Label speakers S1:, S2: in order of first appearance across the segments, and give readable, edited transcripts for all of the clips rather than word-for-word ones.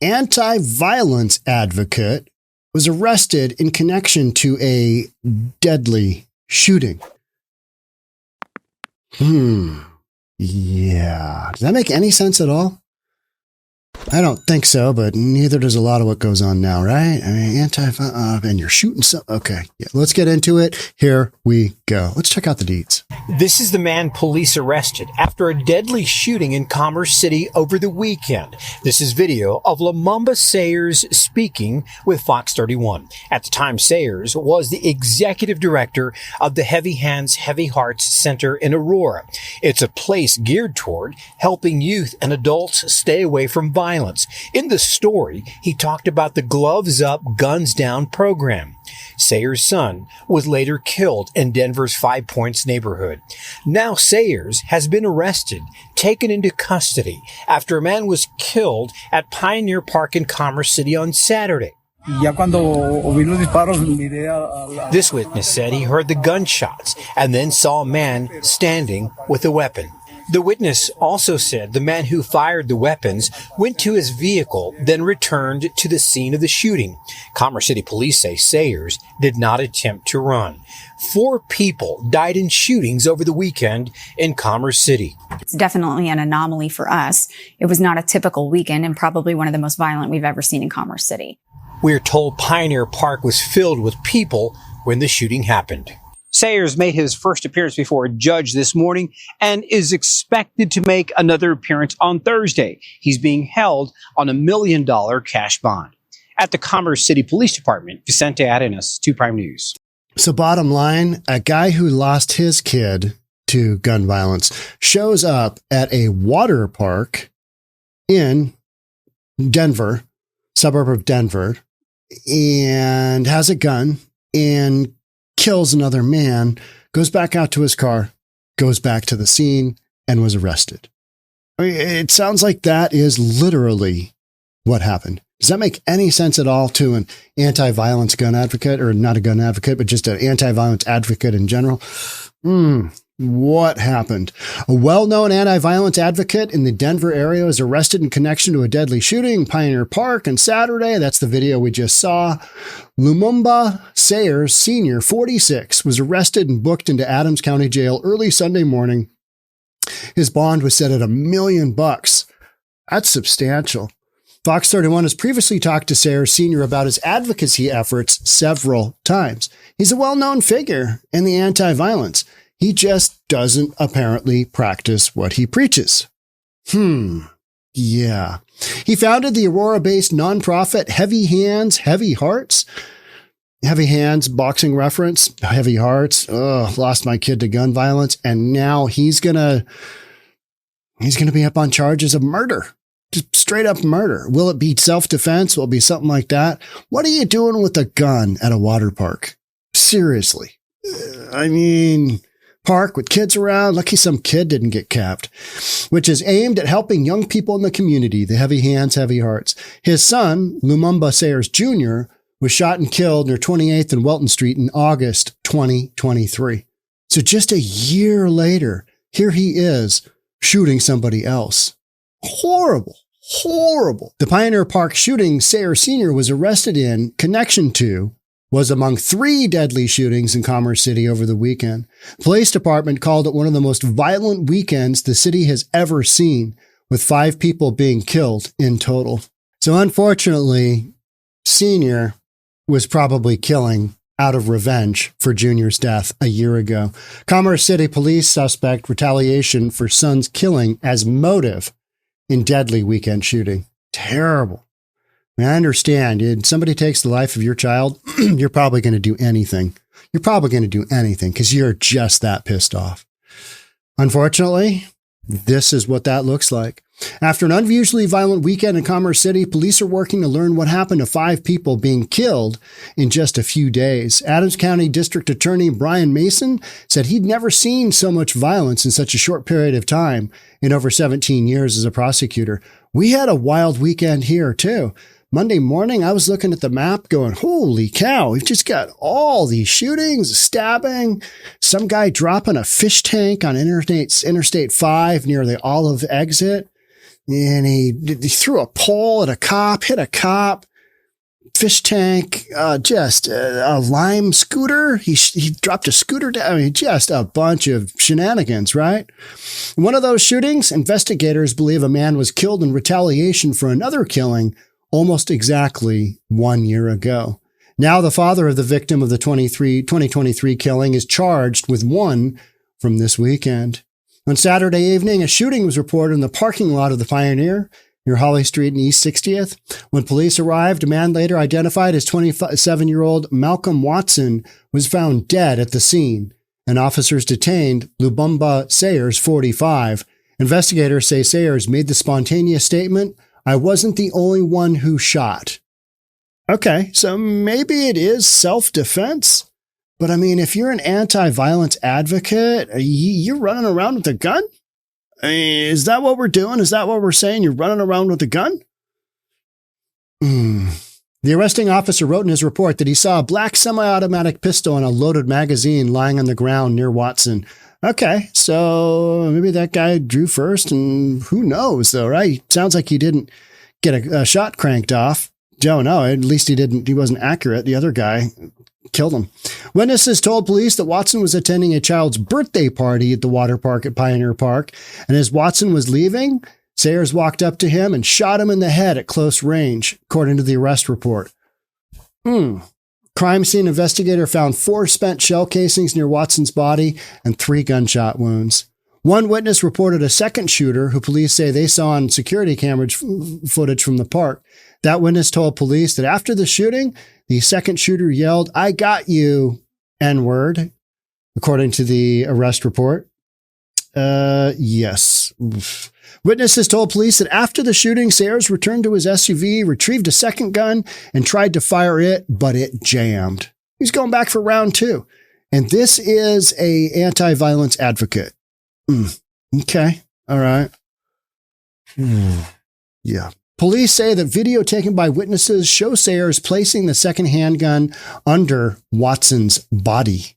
S1: anti-violence advocate was arrested in connection to a deadly shooting. Yeah. Does that make any sense at all? I don't think so, but neither does a lot of what goes on now, right? I mean, and you're shooting some. Okay, yeah, let's get into it. Here we go. Let's check out the deeds.
S2: This is the man police arrested after a deadly shooting in Commerce City over the weekend. This is video of Lumumba Sers speaking with Fox 31. At the time, Sers was the executive director of the Heavy Hands, Heavy Hearts Center in Aurora. It's a place geared toward helping youth and adults stay away from violence. In the story, he talked about the Gloves Up, Guns Down program. Sers' son was later killed in Denver's Five Points neighborhood. Now Sers has been arrested, taken into custody after a man was killed at Pioneer Park in Commerce City on Saturday. This witness said he heard the gunshots and then saw a man standing with a weapon. The witness also said the man who fired the weapons went to his vehicle, then returned to the scene of the shooting. Commerce City police say Sers did not attempt to run. 4 people died in shootings over the weekend in Commerce City.
S3: It's definitely an anomaly for us. It was not a typical weekend and probably one of the most violent we've ever seen in Commerce City.
S2: We're told Pioneer Park was filled with people when the shooting happened. Sers made his first appearance before a judge this morning and is expected to make another appearance on Thursday. He's being held on $1 million cash bond. At the Commerce City Police Department, Vicente Arenas, 2 Prime News.
S1: So bottom line, a guy who lost his kid to gun violence shows up at a water park in Denver, suburb of Denver, and has a gun and kills another man, goes back out to his car, goes back to the scene, and was arrested. I mean, it sounds like that is literally what happened. Does that make any sense at all to an anti-violence gun advocate, or not a gun advocate, but just an anti-violence advocate in general? What happened? A well-known anti-violence advocate in the Denver area was arrested in connection to a deadly shooting in Pioneer Park on Saturday. That's the video we just saw. Lumumba Sers Sr., 46, was arrested and booked into Adams County Jail early Sunday morning. His bond was set at $1 million. That's substantial. Fox 31 has previously talked to Sers Sr. about his advocacy efforts several times. He's a well-known figure in the anti-violence. He just doesn't apparently practice what he preaches. Yeah. He founded the Aurora-based nonprofit Heavy Hands, Heavy Hearts. Heavy Hands, boxing reference. Heavy Hearts. Lost my kid to gun violence. And now he's gonna be up on charges of murder. Just straight up murder. Will it be self-defense? Will it be something like that? What are you doing with a gun at a water park? Seriously. I mean, park with kids around. Lucky some kid didn't get capped, which is aimed at helping young people in the community, the Heavy Hands, Heavy Hearts. His son, Lumumba Sers Jr., was shot and killed near 28th and Welton Street in August 2023. So just a year later, here he is shooting somebody else. Horrible. The Pioneer Park shooting Sers Sr. was arrested in connection to was among 3 deadly shootings in Commerce City over the weekend. The police department called it one of the most violent weekends the city has ever seen, with 5 people being killed in total. So unfortunately, Senior was probably killing out of revenge for Junior's death a year ago. Commerce City police suspect retaliation for son's killing as motive in deadly weekend shooting. Terrible. I mean, I understand. If somebody takes the life of your child, you're probably going to do anything. You're probably going to do anything because you're just that pissed off. Unfortunately, this is what that looks like. After an unusually violent weekend in Commerce City, police are working to learn what happened to 5 people being killed in just a few days. Adams County District Attorney Brian Mason said he'd never seen so much violence in such a short period of time in over 17 years as a prosecutor. We had a wild weekend here, too. Monday morning, I was looking at the map going, holy cow, we've just got all these shootings, stabbing, some guy dropping a fish tank on Interstate 5 near the Olive exit. and he threw a pole at a cop, hit a cop, fish tank, just a lime scooter. He dropped a scooter down. I mean, just a bunch of shenanigans, right? In one of those shootings, investigators believe a man was killed in retaliation for another killing almost exactly 1 year ago. Now the father of the victim of the 2023 killing is charged with one from this weekend. On Saturday evening, a shooting was reported in the parking lot of the Pioneer near Holly Street and East 60th. When police arrived, a man later identified as 27-year-old Malcolm Watson was found dead at the scene, and officers detained Lumumba Sers, 45. Investigators say Sers made the spontaneous statement, "I wasn't the only one who shot." Okay, so maybe it is self-defense. But I mean, if you're an anti-violence advocate, you're running around with a gun? I mean, is that what we're doing? Is that what we're saying? You're running around with a gun? The arresting officer wrote in his report that he saw a black semi-automatic pistol and a loaded magazine lying on the ground near Watson. Okay, so maybe that guy drew first, and who knows, though, right? Sounds like he didn't get a shot cranked off. Joe, no, at least he wasn't accurate. The other guy killed him. Witnesses told police that Watson was attending a child's birthday party at the water park at Pioneer Park, and as Watson was leaving, Sayers walked up to him and shot him in the head at close range, according to the arrest report. Crime scene investigator found 4 spent shell casings near Watson's body and 3 gunshot wounds. One witness reported a second shooter who police say they saw on security camera footage from the park. That witness told police that after the shooting, the second shooter yelled, "I got you," N-word, according to the arrest report. Yes. Witnesses told police that after the shooting, Sayers returned to his SUV, retrieved a second gun, and tried to fire it, but it jammed. He's going back for round 2. And this is a anti-violence advocate. Okay. All right. Yeah. Police say that video taken by witnesses show Sayers placing the second handgun under Watson's body.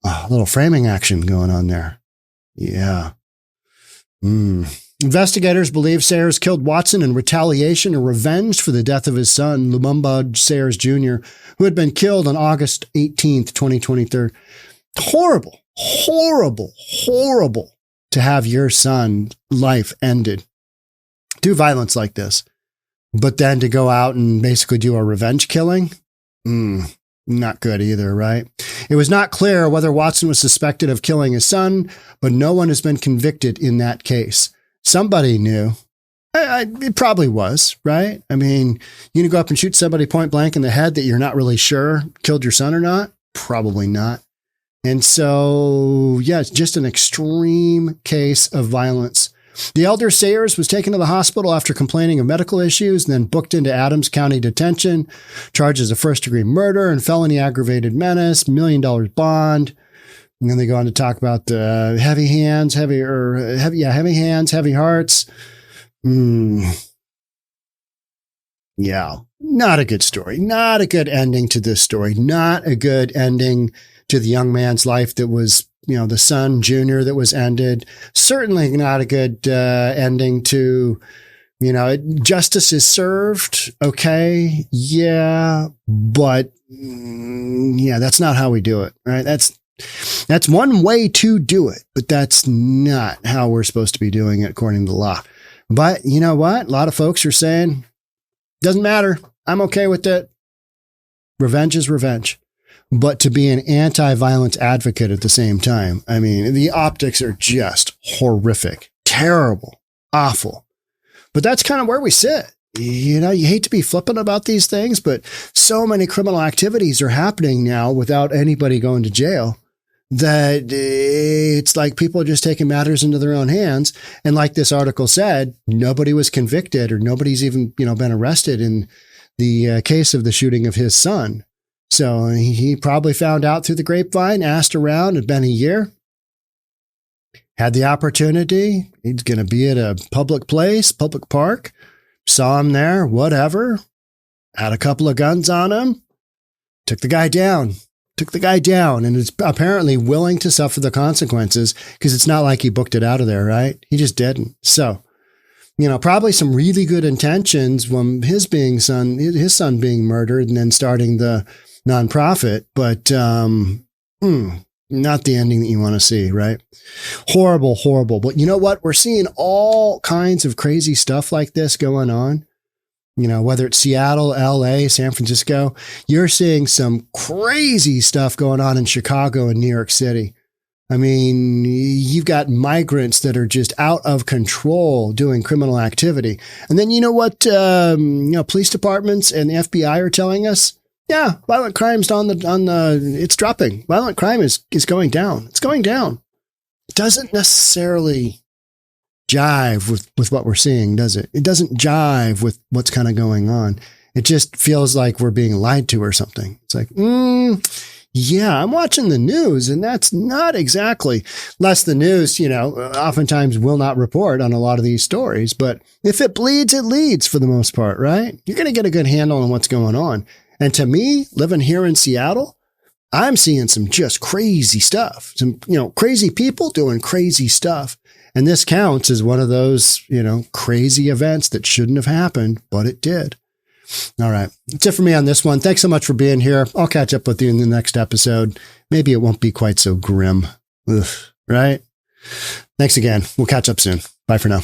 S1: A little framing action going on there. Yeah. Investigators believe Sayers killed Watson in retaliation or revenge for the death of his son, Lumumba Sers Jr., who had been killed on August 18th, 2023. Horrible, horrible, horrible to have your son's life ended. Do violence like this, but then to go out and basically do a revenge killing? Not good either, right? It was not clear whether Watson was suspected of killing his son, but no one has been convicted in that case. Somebody knew. It probably was, right? I mean, you can go up and shoot somebody point blank in the head that you're not really sure killed your son or not? Probably not. And so, yeah, it's just an extreme case of violence. The elder Sayers was taken to the hospital after complaining of medical issues and then booked into Adams County Detention, charges of first-degree murder and felony aggravated menace, $1 million bond. And then they go on to talk about the heavy hands, heavy hearts. Yeah, not a good story. Not a good ending to this story. Not a good ending to the young man's life that was, the son, Junior, that was ended. Certainly not a good ending to, justice is served. Okay. Yeah. But that's not how we do it, right? That's one way to do it, but that's not how we're supposed to be doing it according to the law. But you know what? A lot of folks are saying, doesn't matter. I'm okay with it. Revenge is revenge. But to be an anti-violence advocate at the same time, I mean, the optics are just horrific, terrible, awful. But that's kind of where we sit. You hate to be flippant about these things, but so many criminal activities are happening now without anybody going to jail that it's like people are just taking matters into their own hands. And like this article said, nobody was convicted or nobody's even, been arrested in the case of the shooting of his son. So he probably found out through the grapevine, asked around, had been a year, had the opportunity. He's going to be at a public place, public park, saw him there, whatever, had a couple of guns on him, took the guy down, and is apparently willing to suffer the consequences because it's not like he booked it out of there, right? He just didn't. So Probably some really good intentions from his son being murdered and then starting the nonprofit, but not the ending that you want to see, right? Horrible, horrible. But you know what? We're seeing all kinds of crazy stuff like this going on. Whether it's Seattle, LA, San Francisco, you're seeing some crazy stuff going on in Chicago and New York City. I mean, you've got migrants that are just out of control doing criminal activity. And then you know what, police departments and the FBI are telling us? Yeah, violent crime's it's dropping. Violent crime is going down. It's going down. It doesn't necessarily jive with what we're seeing, does it? It doesn't jive with what's kind of going on. It just feels like we're being lied to or something. It's like, yeah, I'm watching the news and that's not exactly, unless the news, oftentimes will not report on a lot of these stories. But if it bleeds, it leads for the most part, right? You're going to get a good handle on what's going on. And to me, living here in Seattle, I'm seeing some just crazy stuff, some, crazy people doing crazy stuff. And this counts as one of those, crazy events that shouldn't have happened, but it did. All right. That's it for me on this one. Thanks so much for being here. I'll catch up with you in the next episode. Maybe it won't be quite so grim. Ugh, right? Thanks again. We'll catch up soon. Bye for now.